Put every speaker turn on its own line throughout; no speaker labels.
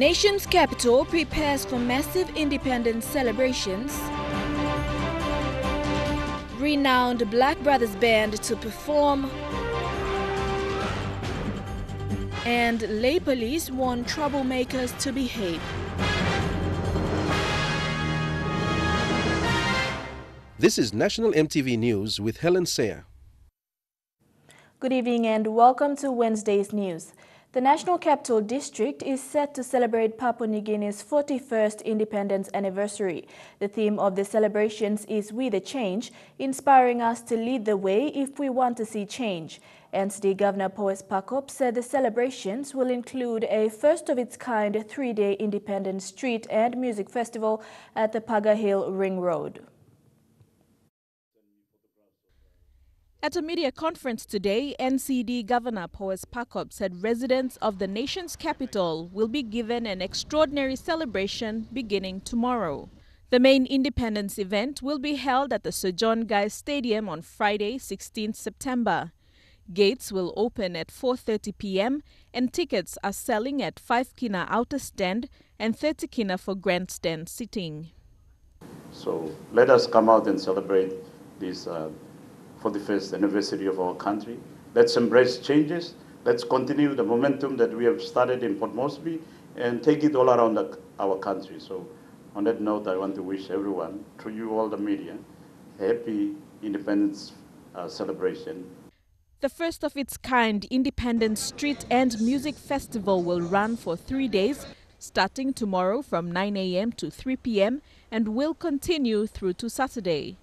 Nation's capital prepares for massive independence celebrations. Renowned Black Brothers Band to perform. And lay police warn troublemakers to behave.
This is National EMTV News with Helen Sayer.
Good evening and welcome to Wednesday's news. The National Capital District is set to celebrate Papua New Guinea's 41st independence anniversary. The theme of the celebrations is We the Change, inspiring us to lead the way if we want to see change. NCD Governor Powes Pakop said the celebrations will include a first-of-its-kind 3-day independence street and music festival at the Paga Hill Ring Road.
At a media conference today, NCD Governor Powes Pakop said residents of the nation's capital will be given an extraordinary celebration beginning tomorrow. The main independence event will be held at the Sir John Guise Stadium on Friday, 16th September. Gates will open at 4:30 p.m. and tickets are selling at 5 kina outer stand and 30 kina for grandstand sitting.
So let us come out and celebrate this 41st anniversary of our country. Let's embrace changes. Let's continue the momentum that we have started in Port Moresby and take it all around our country. So on that note, I want to wish everyone, through you all the media, a happy independence celebration.
The first-of-its-kind Independence Street and Music Festival will run for 3 days, starting tomorrow from 9 a.m. to 3 p.m. and will continue through to Saturday.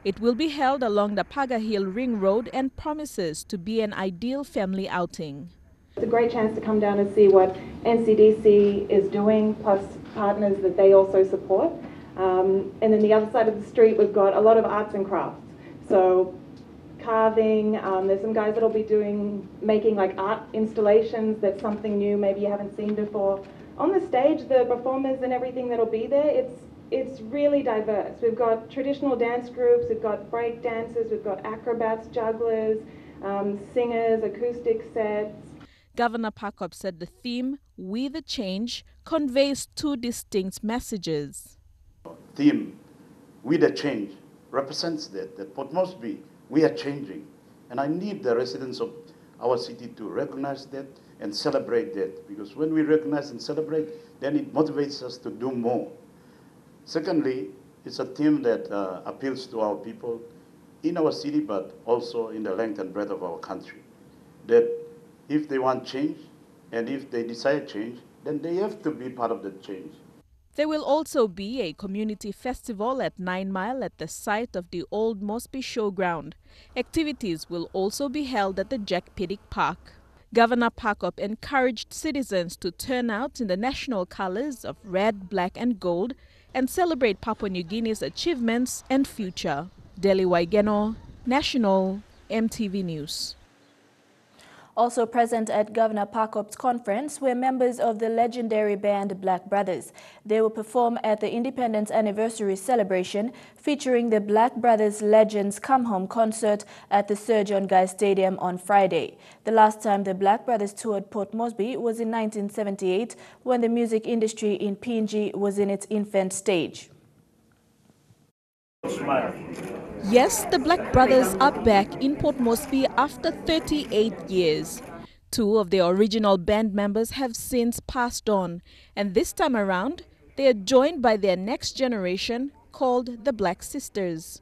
It will be held along the Paga Hill Ring Road and promises to be an ideal family outing.
It's a great chance to come down and see what NCDC is doing, plus partners that they also support. And then the other side of the street, we've got a lot of arts and crafts. So carving, there's some guys that'll be making like art installations. That's something new, maybe you haven't seen before. On the stage, the performers and everything that'll be there, it's really diverse. We've got traditional dance groups, we've got break dancers, we've got acrobats, jugglers, singers, acoustic sets.
Governor Pakop said the theme, We the Change, conveys two distinct messages.
Theme, We the Change, represents that Port Moresby, we are changing. And I need the residents of our city to recognize that and celebrate that. Because when we recognize and celebrate, then it motivates us to do more. Secondly, it's a theme that appeals to our people in our city, but also in the length and breadth of our country. That if they want change, and if they desire change, then they have to be part of the change.
There will also be a community festival at 9 Mile at the site of the old Moresby Showground. Activities will also be held at the Jack Piddick Park. Governor Pakop encouraged citizens to turn out in the national colors of red, black and gold and celebrate Papua New Guinea's achievements and future. Deli Waigeno, National EMTV News.
Also present at Governor Pakop's conference were members of the legendary band Black Brothers. They will perform at the Independence Anniversary celebration featuring the Black Brothers Legends Come Home concert at the Sir John Guise Stadium on Friday. The last time the Black Brothers toured Port Moresby was in 1978 when the music industry in PNG was in its infant stage.
Yes, the Black Brothers are back in Port Moresby after 38 years. Two of their original band members have since passed on, and this time around, they are joined by their next generation called the Black Sisters.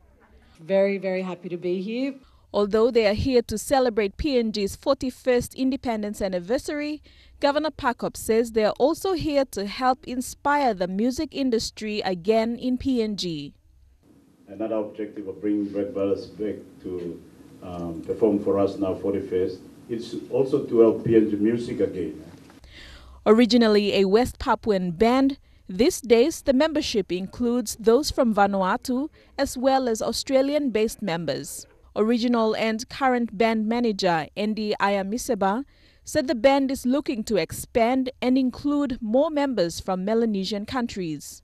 Very, very happy to be here.
Although they are here to celebrate PNG's 41st independence anniversary, Governor Pakop says they are also here to help inspire the music industry again in PNG.
Another objective of bringing Black Brothers back to perform for us now 41st, it's also to help PNG music again.
Originally a West Papuan band, these days the membership includes those from Vanuatu as well as Australian-based members. Original and current band manager Andy Ayamiseba said the band is looking to expand and include more members from Melanesian countries.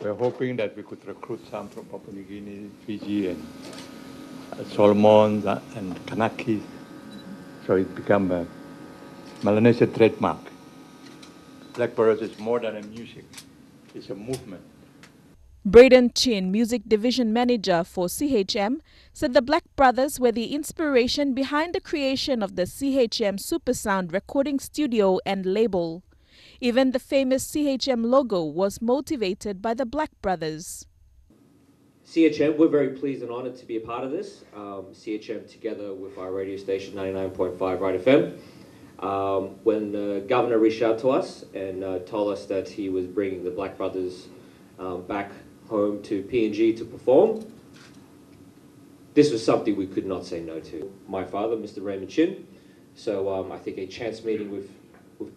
We're hoping that we could recruit some from Papua New Guinea, Fiji, and Solomons and Kanaki, so it become a Melanesian trademark. Black Brothers is more than a music. It's a movement.
Braden Chin, Music Division Manager for CHM, said the Black Brothers were the inspiration behind the creation of the CHM Supersound recording studio and label. Even the famous CHM logo was motivated by the Black Brothers.
CHM, we're very pleased and honoured to be a part of this. CHM together with our radio station 99.5 Right FM. When the governor reached out to us and told us that he was bringing the Black Brothers back home to PNG to perform, this was something we could not say no to. My father, Mr. Raymond Chin, so I think a chance meeting with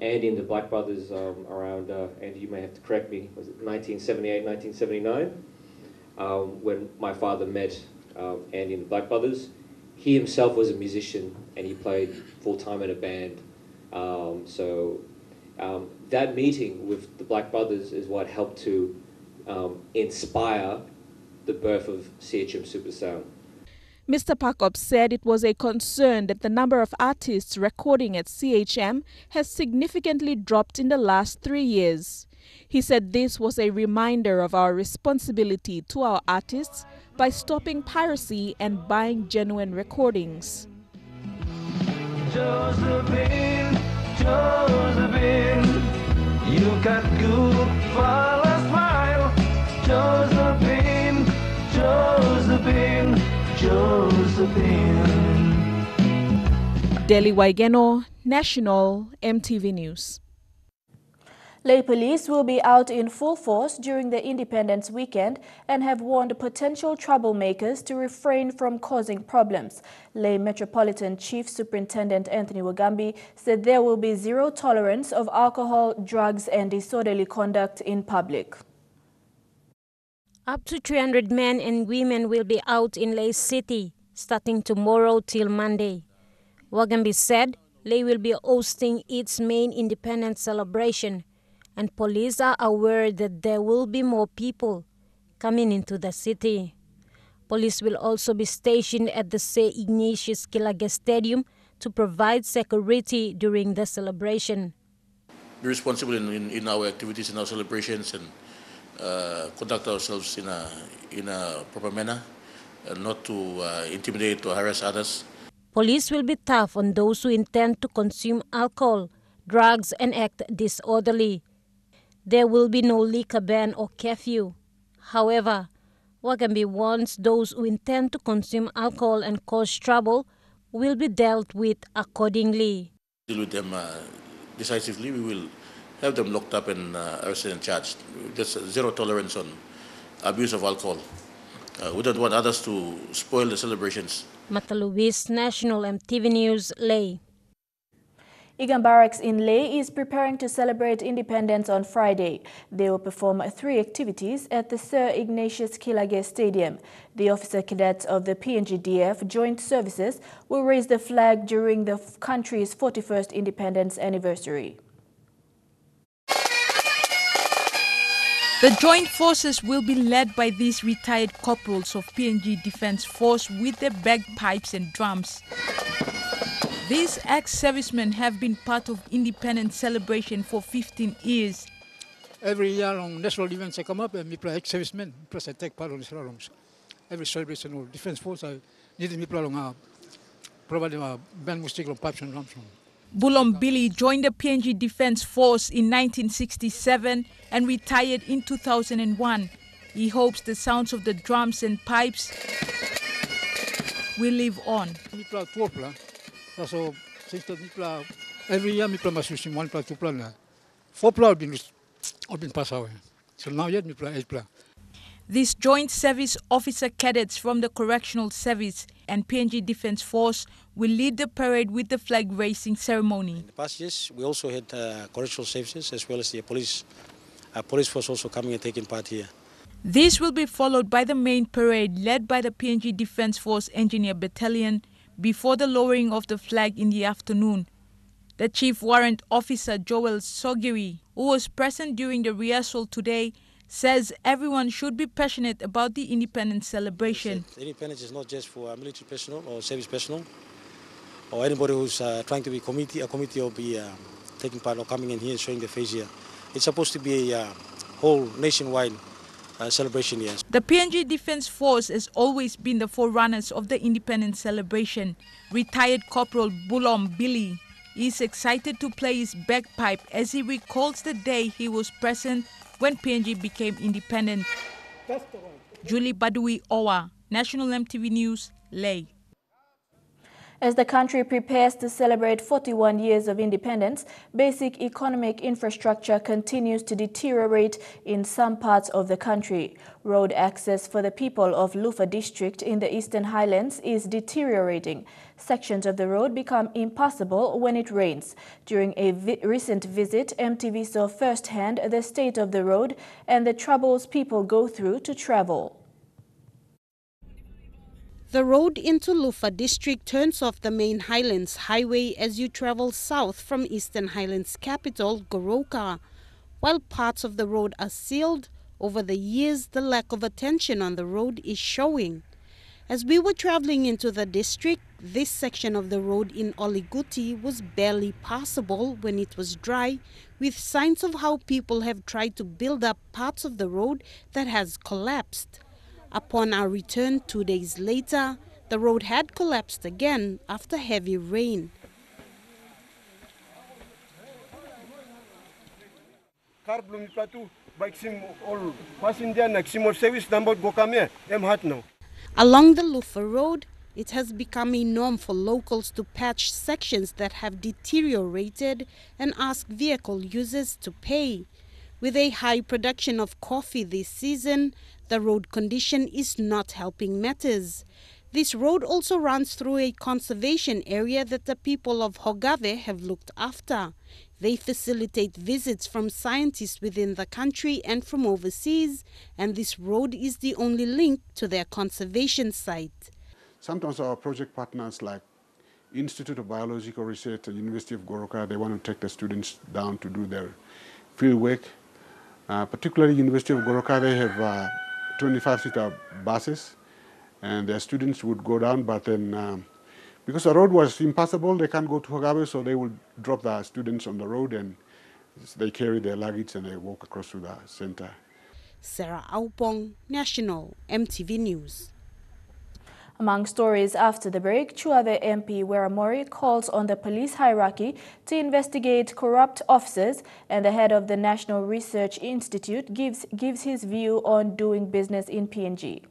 Andy and the Black Brothers around, Andy, you may have to correct me, was it 1978, 1979? When my father met Andy and the Black Brothers. He himself was a musician and he played full-time in a band. That meeting with the Black Brothers is what helped to inspire the birth of CHM Supersound.
Mr. Pakop said it was a concern that the number of artists recording at CHM has significantly dropped in the last 3 years. He said this was a reminder of our responsibility to our artists by stopping piracy and buying genuine recordings.
Josephine, you got good for a smile. Josephine,
Delhi Waigeno, National EMTV News.
Lay police will be out in full force during the Independence weekend and have warned potential troublemakers to refrain from causing problems. Lay Metropolitan Chief Superintendent Anthony Wagambi said there will be zero tolerance of alcohol, drugs and disorderly conduct in public.
Up to 300 men and women will be out in Lay City starting tomorrow till Monday. Wagambi said Lay will be hosting its main independence celebration, and police are aware that there will be more people coming into the city. Police will also be stationed at the St. Ignatius Kilage Stadium to provide security during the celebration.
Be responsible in our activities, in our celebrations, and conduct ourselves in a proper manner, and not to intimidate or harass others.
Police will be tough on those who intend to consume alcohol, drugs, and act disorderly. There will be no liquor ban or curfew. However, Wagambi warns those who intend to consume alcohol and cause trouble will be dealt with accordingly.
Deal with them decisively. We will have them locked up and arrested and charged. There's zero tolerance on abuse of alcohol. We don't want others to spoil the celebrations.
Mata Luis, National EMTV News, Lay.
Igan Barracks in Lay is preparing to celebrate independence on Friday. They will perform 3 activities at the Sir Ignatius Kilage Stadium. The officer cadets of the PNGDF Joint Services will raise the flag during the country's 41st independence anniversary.
The joint forces will be led by these retired corporals of PNG Defence Force with their bagpipes and drums. These ex-servicemen have been part of independence celebration for 15 years.
Every year on national events I come up and we play ex-servicemen, plus I take part on the salons. Every celebration of Defence Force I need me play along providing band music on pipes and drums.
Bulom Billy joined the PNG Defence Force in 1967 and retired in 2001. He hopes the sounds of the drums and pipes will live on.
So every year we play my system 1 plus 2 plus 4 plus have been passed away. So now yet we play 8 plus.
These joint service officer cadets from the Correctional Service and PNG Defence Force will lead the parade with the flag raising ceremony.
In the past years, we also had correctional services as well as the police force also coming and taking part here.
This will be followed by the main parade led by the PNG Defence Force Engineer Battalion before the lowering of the flag in the afternoon. The Chief Warrant Officer Joel Sogiri, who was present during the rehearsal today, says everyone should be passionate about the independence celebration.
The independence is not just for military personnel or service personnel or anybody who's trying to be a committee or be taking part or coming in here and showing their face here. It's supposed to be a whole nationwide celebration, yes.
The PNG Defence Force has always been the forerunners of the independence celebration. Retired Corporal Bulom Billy is excited to play his bagpipe as he recalls the day he was present when PNG became independent. Julie Badui Owa, National EMTV News, Leh.
As the country prepares to celebrate 41 years of independence, basic economic infrastructure continues to deteriorate in some parts of the country. Road access for the people of Lufa district in the Eastern Highlands is deteriorating. Sections of the road become impassable when it rains. During a recent visit, EMTV saw firsthand the state of the road and the troubles people go through to travel.
The road into Lufa district turns off the main Highlands highway as you travel south from Eastern Highlands capital, Goroka. While parts of the road are sealed, over the years the lack of attention on the road is showing. As we were traveling into the district, this section of the road in Oliguti was barely passable when it was dry, with signs of how people have tried to build up parts of the road that has collapsed. Upon our return 2 days later, the road had collapsed again after heavy rain. Along the Lufa Road, it has become a norm for locals to patch sections that have deteriorated and ask vehicle users to pay. With a high production of coffee this season, the road condition is not helping matters. This road also runs through a conservation area that the people of Hogave have looked after. They facilitate visits from scientists within the country and from overseas, and this road is the only link to their conservation site.
Sometimes our project partners like Institute of Biological Research at University of Goroka, they want to take the students down to do their field work. Particularly University of Goroka, they have 25-seater buses, and their students would go down, but then because the road was impassable, they can't go to Hogave, so they will drop the students on the road and they carry their luggage and they walk across to the center.
Sarah Aupong, National EMTV News.
Among stories after the break, Chuave MP Weramori calls on the police hierarchy to investigate corrupt officers, and the head of the National Research Institute gives his view on doing business in PNG.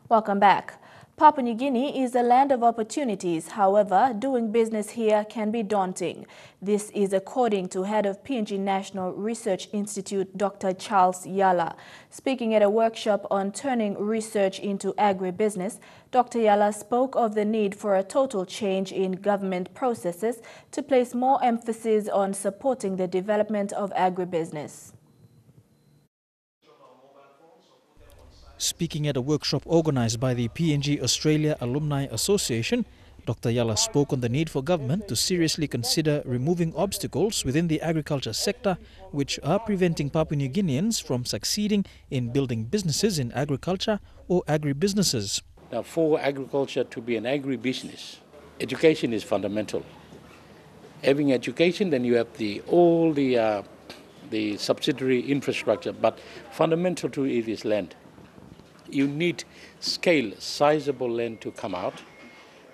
Welcome back. Papua New Guinea is a land of opportunities. However, doing business here can be daunting. This is according to head of PNG National Research Institute, Dr. Charles Yala. Speaking at a workshop on turning research into agribusiness, Dr. Yala spoke of the need for a total change in government processes to place more emphasis on supporting the development of agribusiness.
Speaking at a workshop organized by the PNG Australia Alumni Association, Dr. Yala spoke on the need for government to seriously consider removing obstacles within the agriculture sector which are preventing Papua New Guineans from succeeding in building businesses in agriculture or agribusinesses.
Now, for agriculture to be an agribusiness, education is fundamental. Having education, then you have all the subsidiary infrastructure, but fundamental to it is land. You need scale, sizable land to come out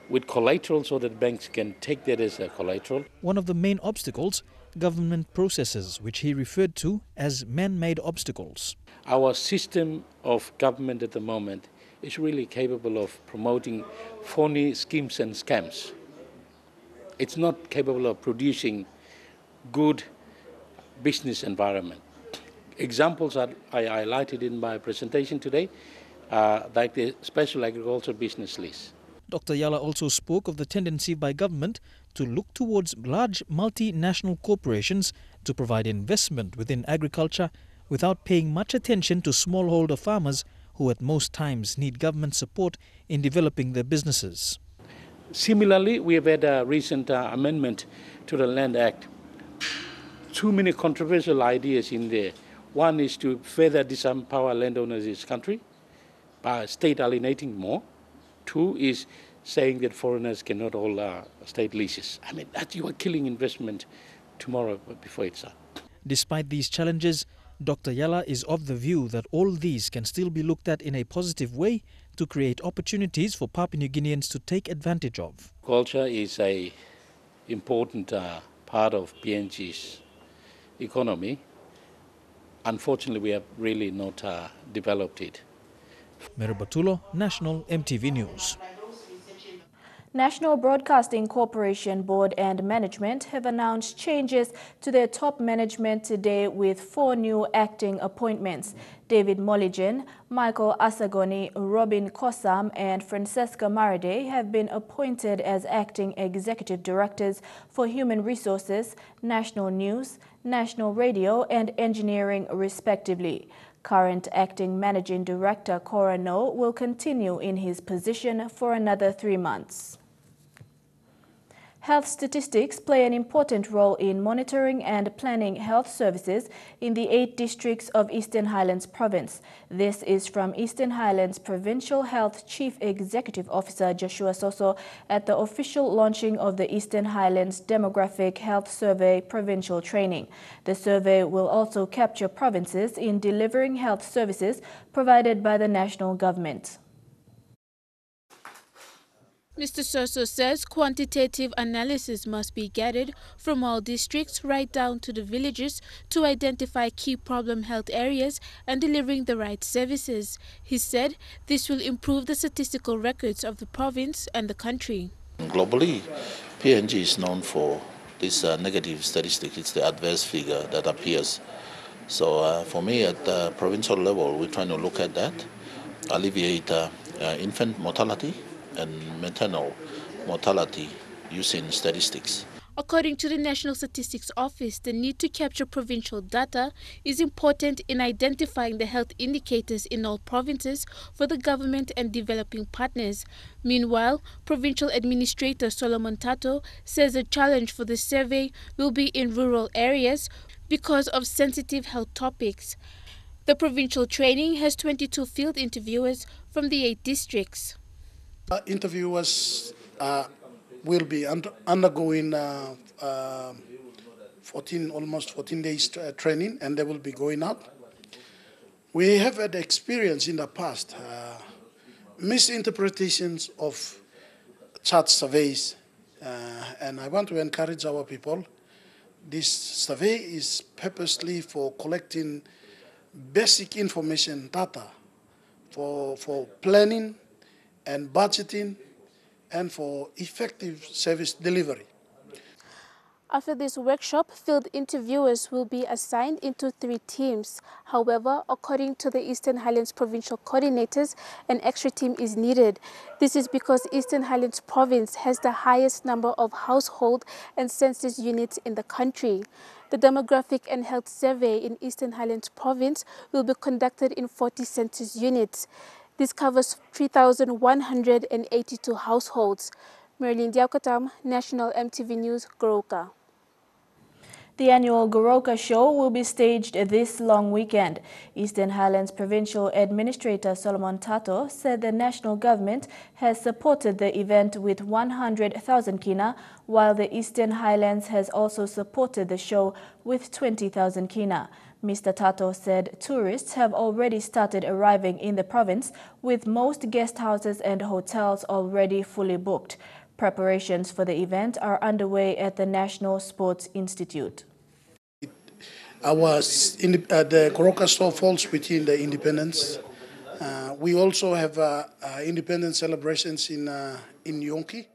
with collateral so that banks can take that as a collateral.
One of the main obstacles, government processes, which he referred to as man-made obstacles.
Our system of government at the moment is really capable of promoting phony schemes and scams. It's not capable of producing good business environment. Examples that I highlighted in my presentation today, like the special agriculture business lease.
Dr. Yala also spoke of the tendency by government to look towards large multinational corporations to provide investment within agriculture without paying much attention to smallholder farmers who at most times need government support in developing their businesses.
Similarly, we have had a recent amendment to the Land Act. Too many controversial ideas in there. One is to further disempower landowners in this country by state alienating more. Two is saying that foreigners cannot hold state leases. I mean, that you are killing investment tomorrow before it's up.
Despite these challenges, Dr. Yala is of the view that all these can still be looked at in a positive way to create opportunities for Papua New Guineans to take advantage of.
Culture is an important part of PNG's economy. Unfortunately, we have really not developed it.
Merubatulo, National EMTV News.
National Broadcasting Corporation Board and Management have announced changes to their top management today with 4 new acting appointments. David Moligen, Michael Asagoni, Robin Kosam and Francesca Marade have been appointed as acting executive directors for Human Resources, National News, National Radio and Engineering respectively. Current acting managing director Cora No will continue in his position for another 3 months. Health statistics play an important role in monitoring and planning health services in the 8 districts of Eastern Highlands Province. This is from Eastern Highlands Provincial Health Chief Executive Officer Joshua Soso at the official launching of the Eastern Highlands Demographic Health Survey provincial training. The survey will also capture provinces in delivering health services provided by the national government.
Mr. Soso says quantitative analysis must be gathered from all districts right down to the villages to identify key problem health areas and delivering the right services. He said this will improve the statistical records of the province and the country.
Globally, PNG is known for this negative statistic. It's the adverse figure that appears. So for me at the provincial level, we're trying to look at that, alleviate infant mortality and maternal mortality using statistics.
According to the National Statistics Office, the need to capture provincial data is important in identifying the health indicators in all provinces for the government and developing partners. Meanwhile, Provincial Administrator Solomon Tato says a challenge for the survey will be in rural areas because of sensitive health topics. The provincial training has 22 field interviewers from the 8 districts.
Interviewers will be undergoing almost 14 days training, and they will be going out. We have had experience in the past, misinterpretations of chart surveys, and I want to encourage our people. This survey is purposely for collecting basic information data for planning and budgeting, and for effective service delivery.
After this workshop, field interviewers will be assigned into 3 teams. However, according to the Eastern Highlands Provincial Coordinators, an extra team is needed. This is because Eastern Highlands Province has the highest number of household and census units in the country. The demographic and health survey in Eastern Highlands Province will be conducted in 40 census units. This covers 3,182 households. Merlin Diaukatam, National EMTV News, Goroka.
The annual Goroka Show will be staged this long weekend. Eastern Highlands Provincial Administrator Solomon Tato said the national government has supported the event with 100,000 kina, while the Eastern Highlands has also supported the show with 20,000 kina. Mr. Tato said tourists have already started arriving in the province, with most guest houses and hotels already fully booked. Preparations for the event are underway at the National Sports Institute.
The Goroka Show falls within the independence. We also have independence celebrations in Yonki.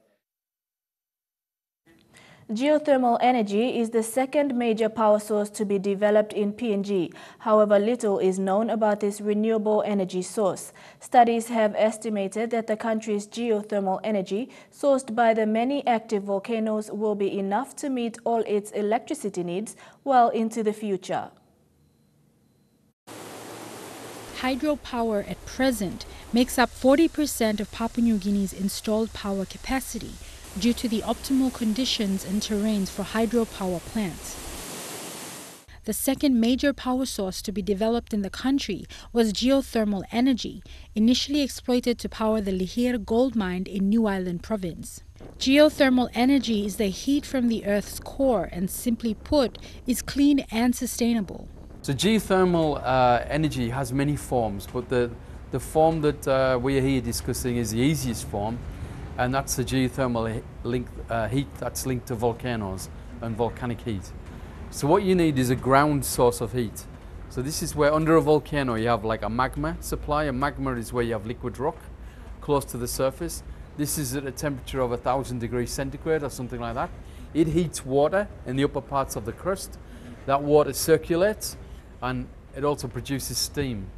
Geothermal energy is the second major power source to be developed in PNG. However, little is known about this renewable energy source. Studies have estimated that the country's geothermal energy, sourced by the many active volcanoes, will be enough to meet all its electricity needs well into the future.
Hydropower at present makes up 40% of Papua New Guinea's installed power capacity, due to the optimal conditions and terrains for hydropower plants. The second major power source to be developed in the country was geothermal energy, initially exploited to power the Lihir gold mine in New Ireland province. Geothermal energy is the heat from the Earth's core and, simply put, is clean and sustainable.
So geothermal energy has many forms, but the form that we are here discussing is the easiest form, and that's the geothermal heat that's linked to volcanoes and volcanic heat. So what you need is a ground source of heat. So this is where under a volcano you have like a magma supply. A magma is where you have liquid rock close to the surface. This is at a temperature of 1,000 degrees centigrade or something like that. It heats water in the upper parts of the crust. That water circulates and it also produces steam.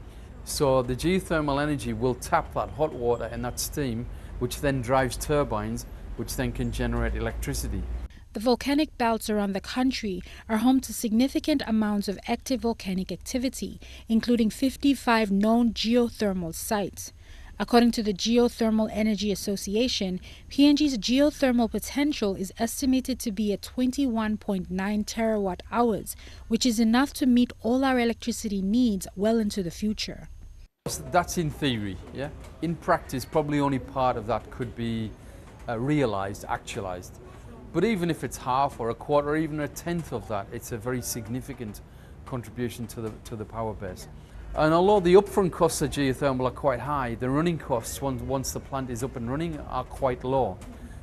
So the geothermal energy will tap that hot water and that steam, which then drives turbines, which then can generate electricity.
The volcanic belts around the country are home to significant amounts of active volcanic activity, including 55 known geothermal sites. According to the Geothermal Energy Association, PNG's geothermal potential is estimated to be at 21.9 terawatt hours, which is enough to meet all our electricity needs well into the future.
That's in theory, yeah? In practice, probably only part of that could be realized, actualized. But even if it's half or a quarter or even a tenth of that, it's a very significant contribution to the power base. And although the upfront costs of geothermal are quite high, the running costs once the plant is up and running are quite low.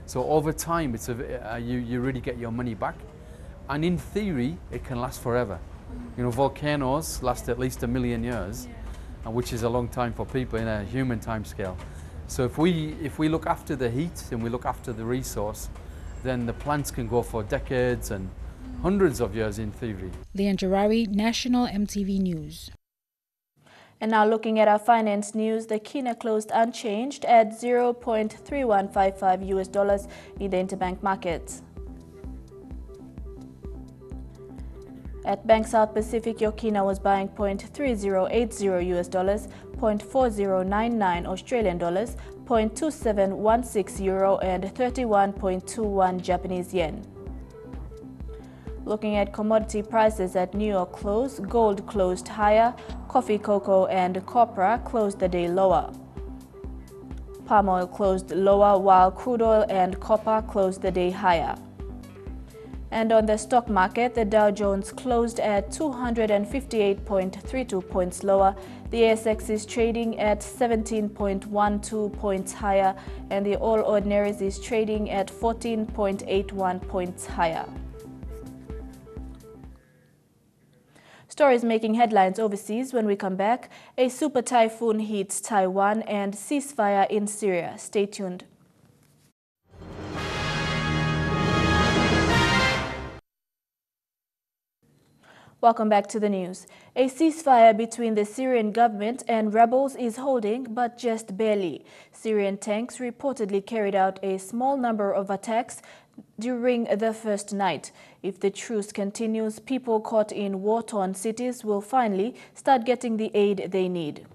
So over time, it's you really get your money back. And in theory, it can last forever. You know, volcanoes last at least 1 million years, which is a long time for people in a human time scale. So if we look after the heat and we look after the resource, then the plants can go for decades and hundreds of years in theory.
Leanne Jarari, National EMTV News.
And now looking at our finance news, the kina closed unchanged at $0.3155 US in the interbank markets. At Bank South Pacific, your kina was buying $0.3080 US, $0.4099 Australian dollars, $0.2716 euro, and 31.21 Japanese yen. Looking at commodity prices at New York close, gold closed higher, coffee, cocoa, and copra closed the day lower. Palm oil closed lower, while crude oil and copper closed the day higher. And on the stock market, the Dow Jones closed at 258.32 points lower. The ASX is trading at 17.12 points higher, and the All Ordinaries is trading at 14.81 points higher. Stories making headlines overseas. When we come back, a super typhoon hits Taiwan and ceasefire in Syria. Stay tuned. Welcome back to the news. A ceasefire between the Syrian government and rebels is holding, but just barely. Syrian tanks reportedly carried out a small number of attacks during the first night. If the truce continues, people caught in war-torn cities will finally start getting the aid they need.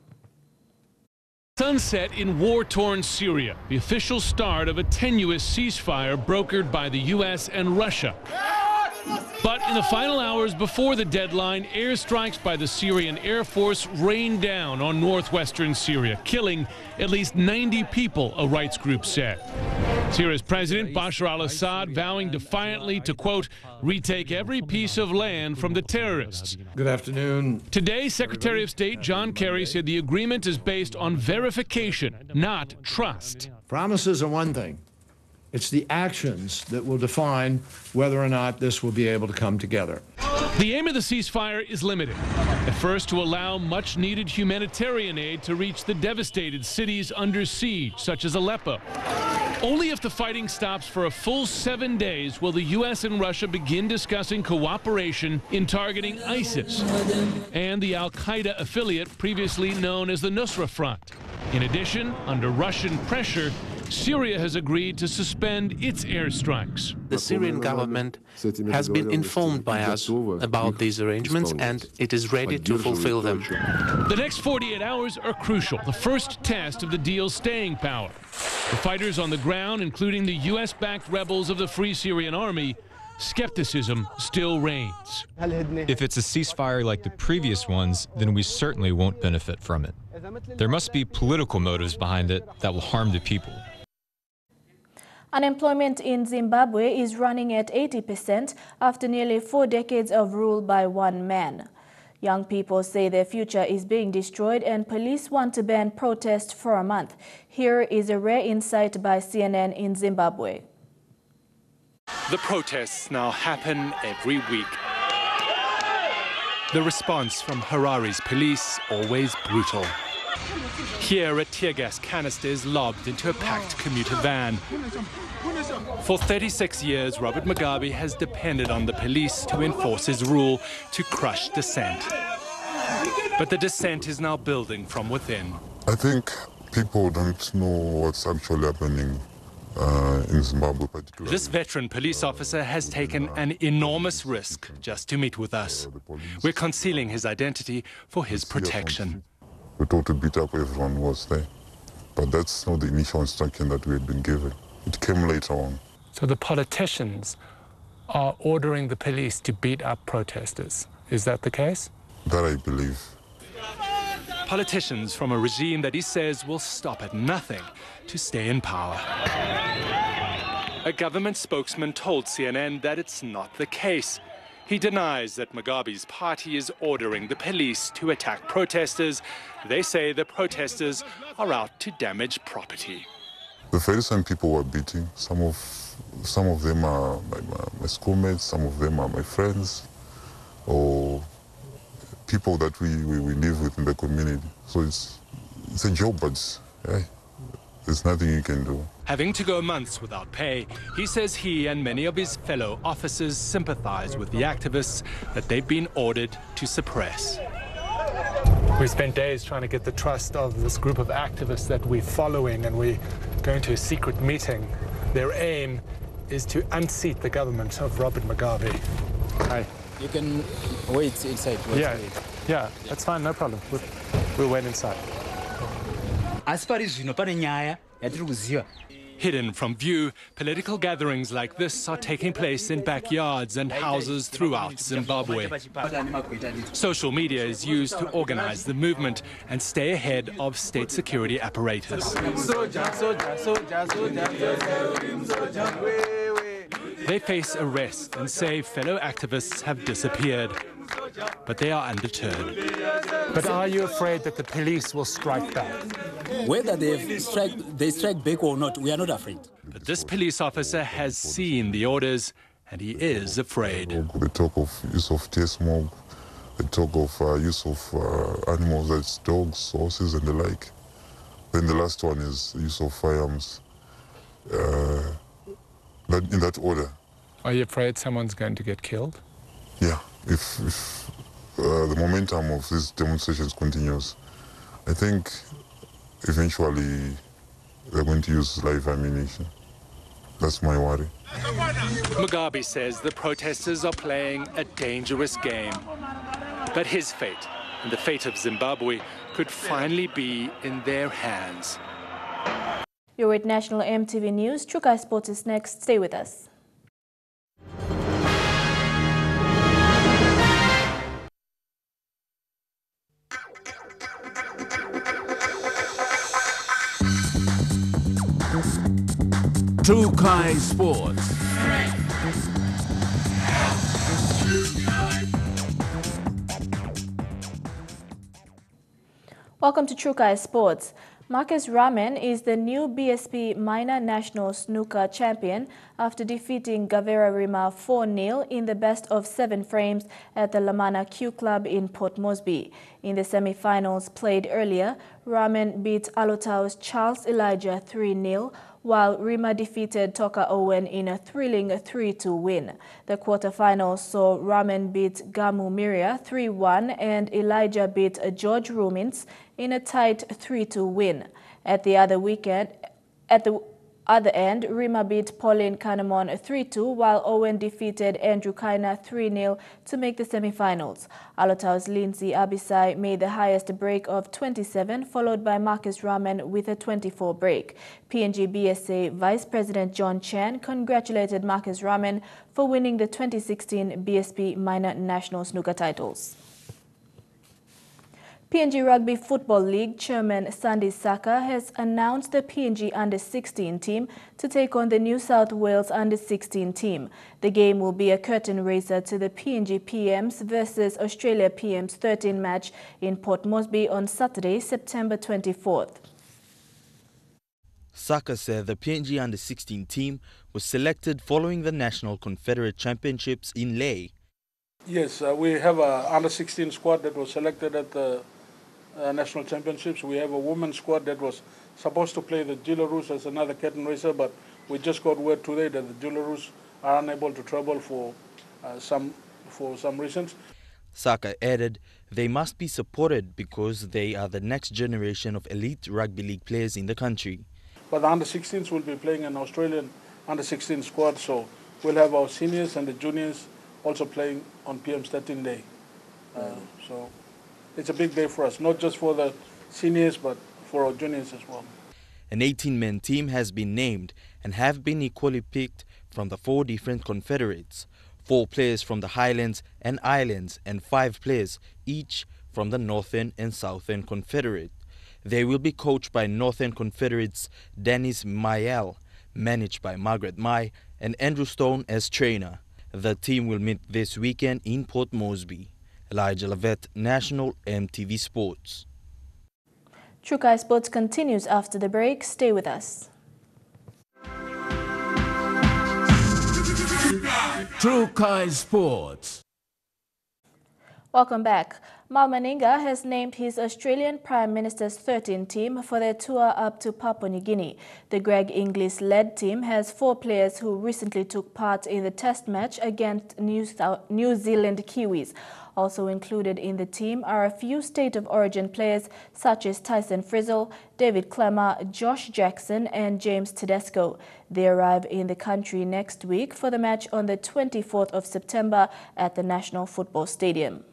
Sunset in war-torn Syria, the official start of a tenuous ceasefire brokered by the U.S. and Russia. But in the final hours before the deadline, airstrikes by the Syrian Air Force rained down on northwestern Syria, killing at least 90 people, a rights group said. Syria's President Bashar al-Assad vowing defiantly to, quote, retake every piece of land from the terrorists.
Good afternoon.
Today, Secretary of State John Kerry said the agreement is based on verification, not trust.
Promises are one thing. It's the actions that will define whether or not this will be able to come together.
The aim of the ceasefire is limited. At first, to allow much-needed humanitarian aid to reach the devastated cities under siege, such as Aleppo. Only if the fighting stops for a full 7 days will the U.S. and Russia begin discussing cooperation in targeting ISIS and the al-Qaeda affiliate previously known as the Nusra Front. In addition, under Russian pressure, Syria has agreed to suspend its airstrikes.
The Syrian government has been informed by us about these arrangements, and it is ready to fulfill them.
The next 48 hours are crucial, the first test of the deal's staying power. The fighters on the ground, including the U.S.-backed rebels of the Free Syrian Army, skepticism still reigns.
If it's a ceasefire like the previous ones, then we certainly won't benefit from it. There must be political motives behind it that will harm the people.
Unemployment in Zimbabwe is running at 80% after nearly 4 decades of rule by one man. Young people say their future is being destroyed and police want to ban protest for a month. Here is a rare insight by CNN in Zimbabwe.
The protests now happen every week. The response from Harare's police always brutal. Here, a tear gas canister is lobbed into a packed commuter van. For 36 years, Robert Mugabe has depended on the police to enforce his rule to crush dissent. But the dissent is now building from within.
I think people don't know what's actually happening in Zimbabwe particularly.
This veteran police officer has taken an enormous risk just to meet with us. We're concealing his identity for his protection.
We told to beat up everyone who was there, but that's not the initial instruction that we had been given. It came later on.
So the politicians are ordering the police to beat up protesters. Is that the case?
That I believe.
Politicians from a regime that he says will stop at nothing to stay in power. A government spokesman told CNN that it's not the case. He denies that Mugabe's party is ordering the police to attack protesters. They say the protesters are out to damage property.
The very same people were beating. Some of them are my schoolmates, some of them are my friends, or people that we live with in the community. So it's a job, but hey, there's nothing you can do.
Having to go months without pay, he says he and many of his fellow officers sympathize with the activists that they've been ordered to suppress. We spent days trying to get the trust of this group of activists that we're following, and we're going to a secret meeting. Their aim is to unseat the government of Robert Mugabe. Hi.
You can wait inside.
Yeah, that's fine, no problem. We'll wait inside. Hidden from view, political gatherings like this are taking place in backyards and houses throughout Zimbabwe. Social media is used to organize the movement and stay ahead of state security apparatus. They face arrest and say fellow activists have disappeared, but they are undeterred. But are you afraid that the police will strike back?
Whether they strike back or not, we are not afraid.
But this police officer has seen the orders and he is afraid.
They talk of use of tear smoke, they talk of use of animals, that's dogs, horses and the like. Then the last one is use of firearms. In that order.
Are you afraid someone's going to get killed?
Yeah, if the momentum of these demonstrations continues, I think eventually they're going to use live ammunition. That's my worry.
Mugabe says the protesters are playing a dangerous game. But his fate and the fate of Zimbabwe could finally be in their hands.
You're with National EMTV News. Chukai Sports is next. Stay with us.
Chukai Sports.
Welcome to Chukai Sports. Marcus Raman is the new BSP Minor National Snooker champion after defeating Gavera Rima 4-0 in the best-of-7 frames at the Lamana Q Club in Port Moresby. In the semi-finals played earlier, Raman beat Alotau's Charles Elijah 3-0, while Rima defeated Toka Owen in a thrilling 3-2 win. The quarterfinals saw Raman beat Gamu Miria 3-1 and Elijah beat George Rumins in a tight 3-2 win. At the other end, Rima beat Pauline Kanamon 3-2, while Owen defeated Andrew Kaina 3-0 to make the semi-finals. Alotau's Lindsay Abisai made the highest break of 27, followed by Marcus Raman with a 24 break. PNG BSA Vice President John Chan congratulated Marcus Raman for winning the 2016 BSP Minor National Snooker titles. PNG Rugby Football League Chairman Sandy Saka has announced the PNG Under-16 team to take on the New South Wales Under-16 team. The game will be a curtain raiser to the PNG PMs versus Australia PMs 13 match in Port Moresby on Saturday, September 24th.
Saka said the PNG Under-16 team was selected following the National Confederate Championships in Lae.
Yes, we have an Under-16 squad that was selected at the National Championships. We have a women's squad that was supposed to play the Jillaroos as another curtain raiser, but we just got word today that the Jillaroos are unable to travel for some reasons.
Saka added they must be supported because they are the next generation of elite rugby league players in the country.
But the Under-16s will be playing an Australian Under-16 squad, so we'll have our seniors and the juniors also playing on PM's 13 day. So it's a big day for us, not just for the seniors, but for our juniors as well.
An 18-man team has been named and have been equally picked from the 4 different confederates. 4 players from the Highlands and Islands and 5 players each from the Northern and Southern Confederate. They will be coached by Northern Confederates Dennis Mayel, managed by Margaret Mai, and Andrew Stone as trainer. The team will meet this weekend in Port Moresby. Elijah Lavette, National EMTV Sports.
Trukai Sports continues after the break. Stay with us.
Trukai Sports.
Welcome back. Mal Meninga has named his Australian Prime Minister's 13 team for their tour up to Papua New Guinea. The Greg Inglis-led team has 4 players who recently took part in the test match against New Zealand Kiwis. Also included in the team are a few state of origin players such as Tyson Frizzle, David Clemmer, Josh Jackson and James Tedesco. They arrive in the country next week for the match on the 24th of September at the National Football Stadium.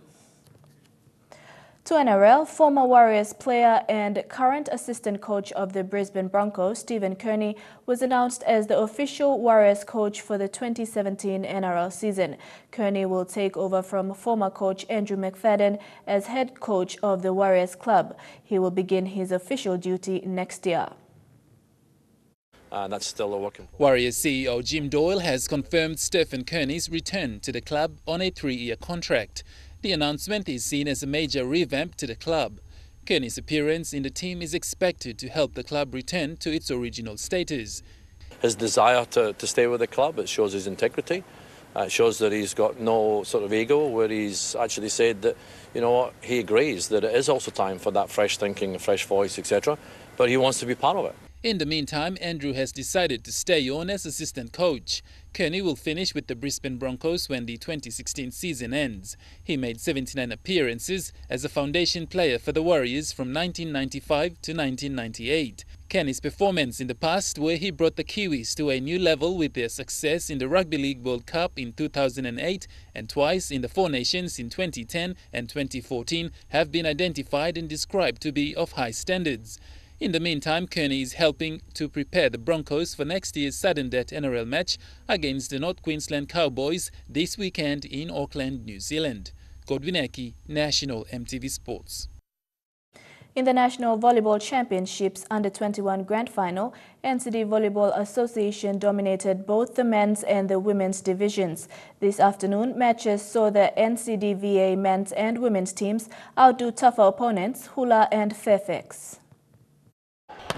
To NRL, former Warriors player and current assistant coach of the Brisbane Broncos, Stephen Kearney, was announced as the official Warriors coach for the 2017 NRL season. Kearney will take over from former coach Andrew McFadden as head coach of the Warriors club. He will begin his official duty next year.
That's still a work in progress.
Warriors CEO Jim Doyle has confirmed Stephen Kearney's return to the club on a 3-year contract. The announcement is seen as a major revamp to the club. Kearney's appearance in the team is expected to help the club return to its original status.
His desire to stay with the club, it shows his integrity. It shows that he's got no sort of ego, where he's actually said that, you know what, he agrees that it is also time for that fresh thinking, a fresh voice, etc. But he wants to be part of it.
In the meantime, Andrew has decided to stay on as assistant coach. Kearney will finish with the Brisbane Broncos when the 2016 season ends. He made 79 appearances as a foundation player for the Warriors from 1995 to 1998. Kearney's performance in the past, where he brought the Kiwis to a new level with their success in the Rugby League World Cup in 2008 and twice in the Four Nations in 2010 and 2014, have been identified and described to be of high standards. In the meantime, Kearney is helping to prepare the Broncos for next year's sudden death NRL match against the North Queensland Cowboys this weekend in Auckland, New Zealand. Godwin Eki, National EMTV Sports.
In the National Volleyball Championships Under-21 Grand Final, NCD Volleyball Association dominated both the men's and the women's divisions. This afternoon, matches saw the NCDVA men's and women's teams outdo tougher opponents Hula and Fairfax.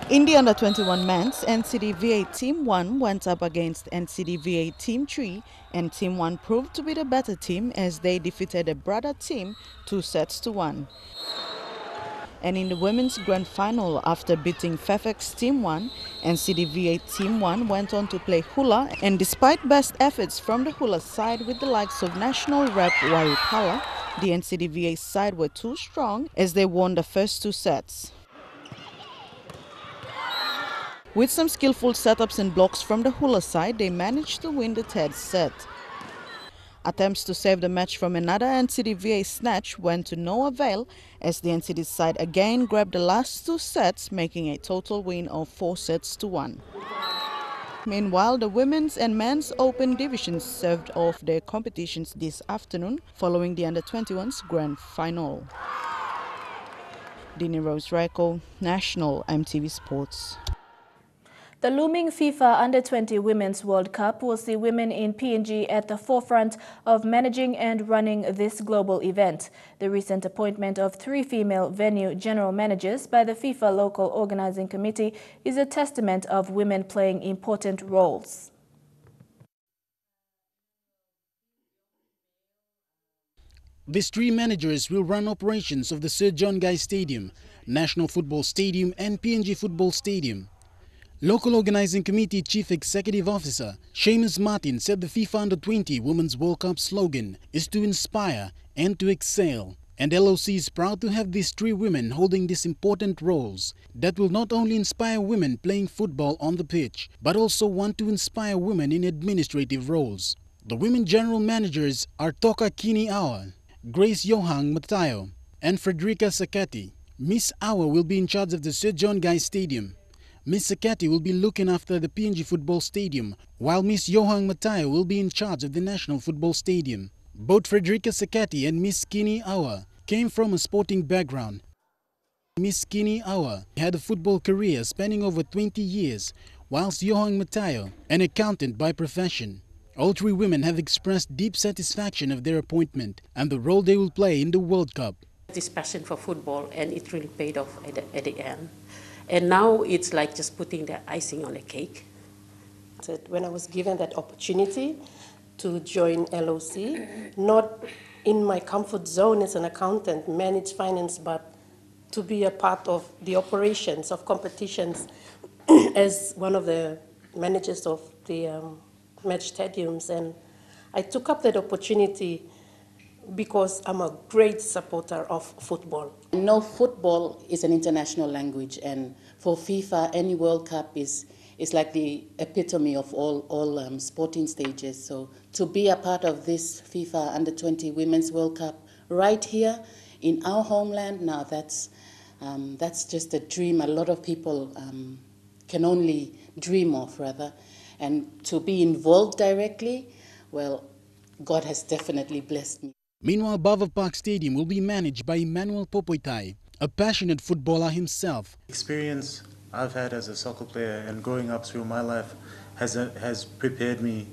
In the Under-21 men's, NCDVA Team 1 went up against NCDVA Team 3, and Team 1 proved to be the better team as they defeated a brother team 2-1. And in the women's grand final, after beating Fairfax Team 1, NCDVA Team 1 went on to play Hula, and despite best efforts from the Hula side with the likes of national rep Wari Pala, the NCDVA side were too strong as they won the first 2 sets. With some skillful setups and blocks from the Hula side, they managed to win the third set. Attempts to save the match from another NCDVA snatch went to no avail as the NCD side again grabbed the last two sets, making a total win of 4-1. Meanwhile, the women's and men's open divisions served off their competitions this afternoon following the Under-21's grand final. Dini Rose Raiko, National EMTV Sports.
The looming FIFA Under-20 Women's World Cup will see women in PNG at the forefront of managing and running this global event. The recent appointment of 3 female venue general managers by the FIFA Local Organizing Committee is a testament of women playing important roles.
These 3 managers will run operations of the Sir John Guy Stadium, National Football Stadium and PNG Football Stadium. Local Organizing Committee Chief Executive Officer Seamus Martin said the FIFA Under-20 Women's World Cup slogan is to inspire and to excel. And LOC is proud to have these 3 women holding these important roles that will not only inspire women playing football on the pitch, but also want to inspire women in administrative roles. The women general managers are Toka Kini Awa, Grace Yohang Matayo, and Frederica Sakati. Miss Awa will be in charge of the Sir John Guy Stadium. Miss Sakati will be looking after the PNG Football Stadium, while Miss Yohang Matayo will be in charge of the National Football Stadium. Both Frederica Sakati and Miss Kini Awa came from a sporting background. Miss Kini Awa had a football career spanning over 20 years, whilst Yohang Matayo, an accountant by profession. All 3 women have expressed deep satisfaction of their appointment and the role they will play in the World Cup.
This passion for football, and it really paid off at the end. And now it's like just putting the icing on a cake.
When I was given that opportunity to join LOC, not in my comfort zone as an accountant, manage finance, but to be a part of the operations of competitions as one of the managers of the match stadiums. And I took up that opportunity because I'm a great supporter of football.
I know football is an international language, and for FIFA, any World Cup is like the epitome of all sporting stages. So to be a part of this FIFA Under-20 Women's World Cup right here in our homeland, now that's just a dream a lot of people can only dream of, rather. And to be involved directly, well, God has definitely blessed me.
Meanwhile, Bava Park Stadium will be managed by Emmanuel Popoitai, a passionate footballer himself.
Experience I've had as a soccer player and growing up through my life has prepared me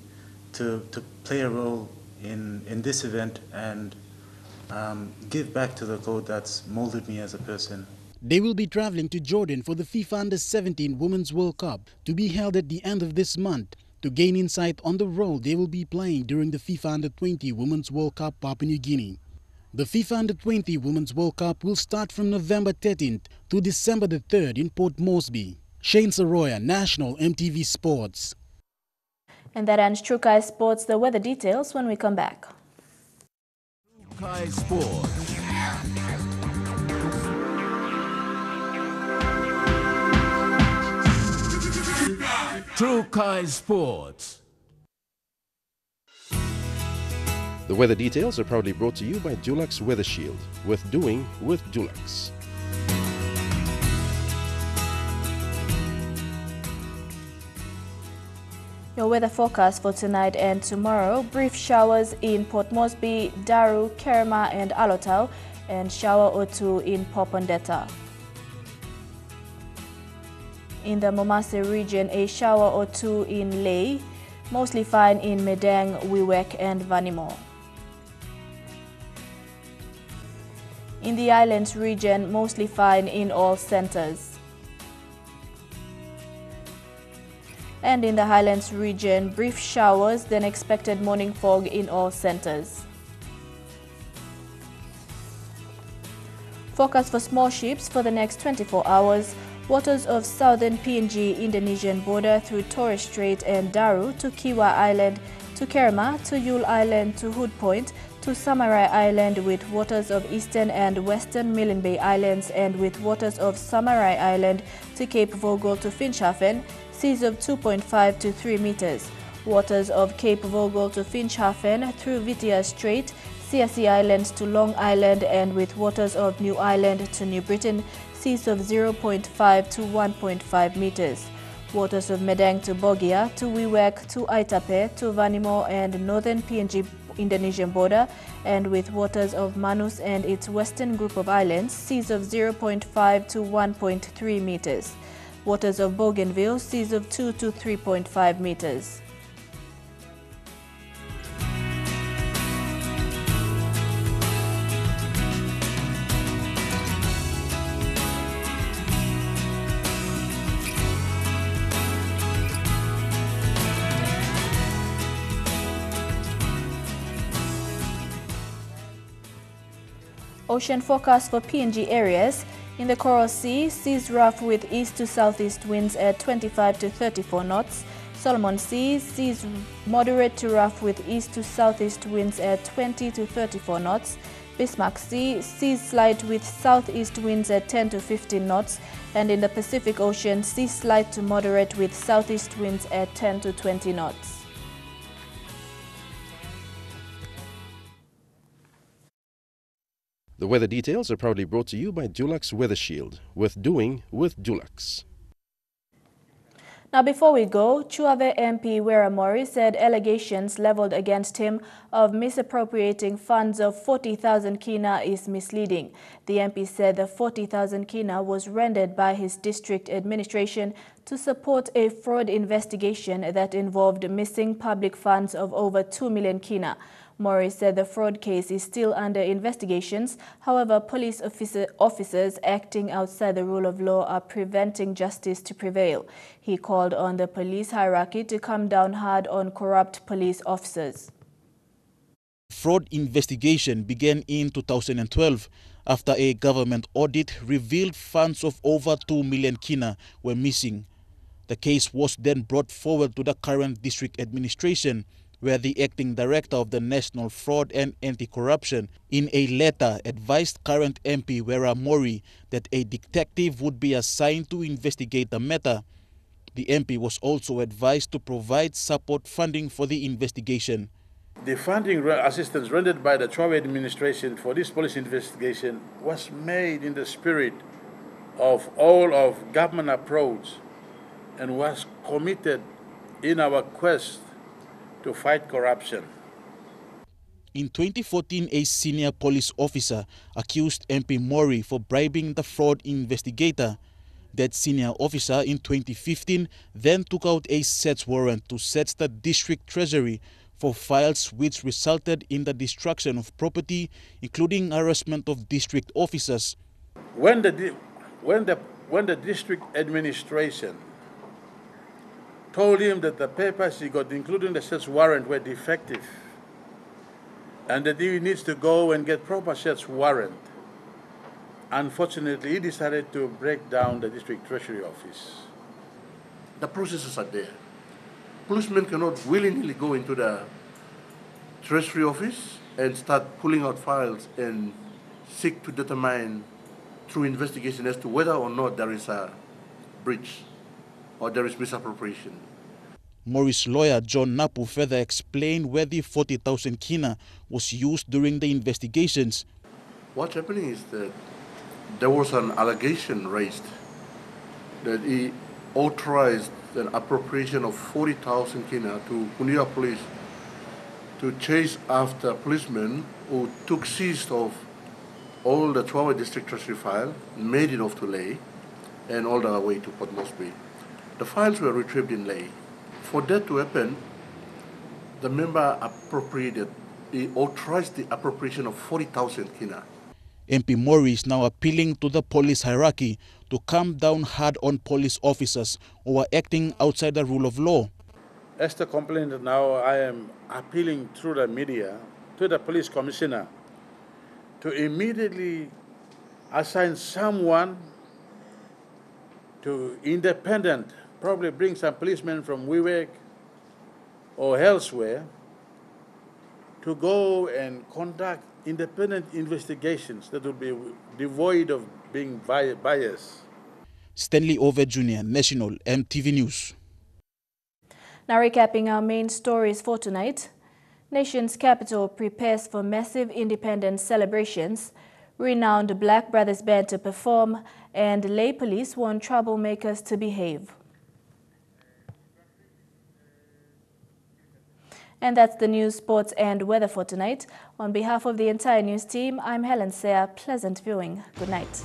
to play a role in this event and give back to the code that's molded me as a person.
They will be traveling to Jordan for the FIFA Under-17 Women's World Cup to be held at the end of this month to gain insight on the role they will be playing during the FIFA Under-20 Women's World Cup Papua New Guinea. The FIFA Under-20 Women's World Cup will start from November 13th to December the 3rd in Port Moresby. Shane Saroya, National EMTV Sports.
And that ends True Kai Sports. The weather details when we come back.
True Kai Sports. True Kai Sports.
The weather details are proudly brought to you by Dulux Weather Shield. Worth doing with Dulux.
Your weather forecast for tonight and tomorrow: brief showers in Port Moresby, Daru, Kerema and Alotau, and shower or 2 in Popondetta. In the Momase region, a shower or 2 in Ley, mostly fine in Medang, Wewak and Vanimo. In the Islands region, mostly fine in all centers. And in the Highlands region, brief showers, then expected morning fog in all centers. Forecast for small ships for the next 24 hours. Waters of southern PNG Indonesian border through Torres Strait and Daru to Kiwa Island to Kerema to Yule Island to Hood Point to Samarai Island with waters of eastern and western Milne Bay Islands and with waters of Samarai Island to Cape Vogel to Finschhafen, seas of 2.5 to 3 meters. Waters of Cape Vogel to Finschhafen through Vitia Strait, Sea Islands to Long Island and with waters of New Ireland to New Britain, seas of 0.5 to 1.5 meters. Waters of Medang to Bogia, to Wewak, to Aitape, to Vanimo and northern PNG Indonesian border, and with waters of Manus and its western group of islands, seas of 0.5 to 1.3 meters. Waters of Bougainville, seas of 2 to 3.5 meters. Ocean forecast for PNG areas. In the Coral Sea, seas rough with east to southeast winds at 25 to 34 knots. Solomon Sea, seas moderate to rough with east to southeast winds at 20 to 34 knots. Bismarck Sea, seas slight with southeast winds at 10 to 15 knots. And in the Pacific Ocean, seas slight to moderate with southeast winds at 10 to 20 knots.
The weather details are proudly brought to you by Dulux Weather Shield, with doing with Dulux.
Now, before we go, Chuave MP Wera Mori said allegations leveled against him of misappropriating funds of 40,000 kina is misleading. The MP said the 40,000 kina was rendered by his district administration to support a fraud investigation that involved missing public funds of over 2 million kina. Mori said the fraud case is still under investigations. However, police officers acting outside the rule of law are preventing justice to prevail. He called on the police hierarchy to come down hard on corrupt police officers.
Fraud investigation began in 2012 after a government audit revealed funds of over 2 million kina were missing. The case was then brought forward to the current district administration, where the acting director of the National Fraud and Anti-Corruption in a letter advised current MP Wera Mori that a detective would be assigned to investigate the matter. The MP was also advised to provide support funding for the investigation.
The funding assistance rendered by the Chuave administration for this police investigation was made in the spirit of all of government approach and was committed in our quest to fight corruption.
In 2014, a senior police officer accused MP Mori for bribing the fraud investigator. That senior officer in 2015 then took out a search warrant to search the district treasury for files which resulted in the destruction of property, including harassment of district officers.
When the district administration told him that the papers he got, including the search warrant, were defective and that he needs to go and get proper search warrant, unfortunately, he decided to break down the district treasury office.
The processes are there. Policemen cannot willy-nilly go into the treasury office and start pulling out files and seek to determine through investigation as to whether or not there is a breach or there is misappropriation.
Mori's lawyer, John Napu, further explained where the 40,000 kina was used during the investigations.
What's happening is that there was an allegation raised that he authorized an appropriation of 40,000 kina to Guinea police to chase after policemen who took seized of all the Chuave district treasury file, made it off to Ley, and all the way to Port Moresby. The files were retrieved in Ley. For that to happen, the member he authorized the appropriation of 40,000 kina.
MP Mori is now appealing to the police hierarchy to come down hard on police officers who are acting outside the rule of law.
As the complainant now, I am appealing through the media to the police commissioner to immediately assign someone to independent, probably bring some policemen from Wewak or elsewhere, to go and conduct independent investigations that would be devoid of being biased.
Stanley Over Jr., National EMTV News.
Now recapping our main stories for tonight. Nation's capital prepares for massive independence celebrations. Renowned Black Brothers Band to perform, and lay police warn troublemakers to behave. And that's the news, sports and weather for tonight. On behalf of the entire news team, I'm Helen Seah. Pleasant viewing. Good night.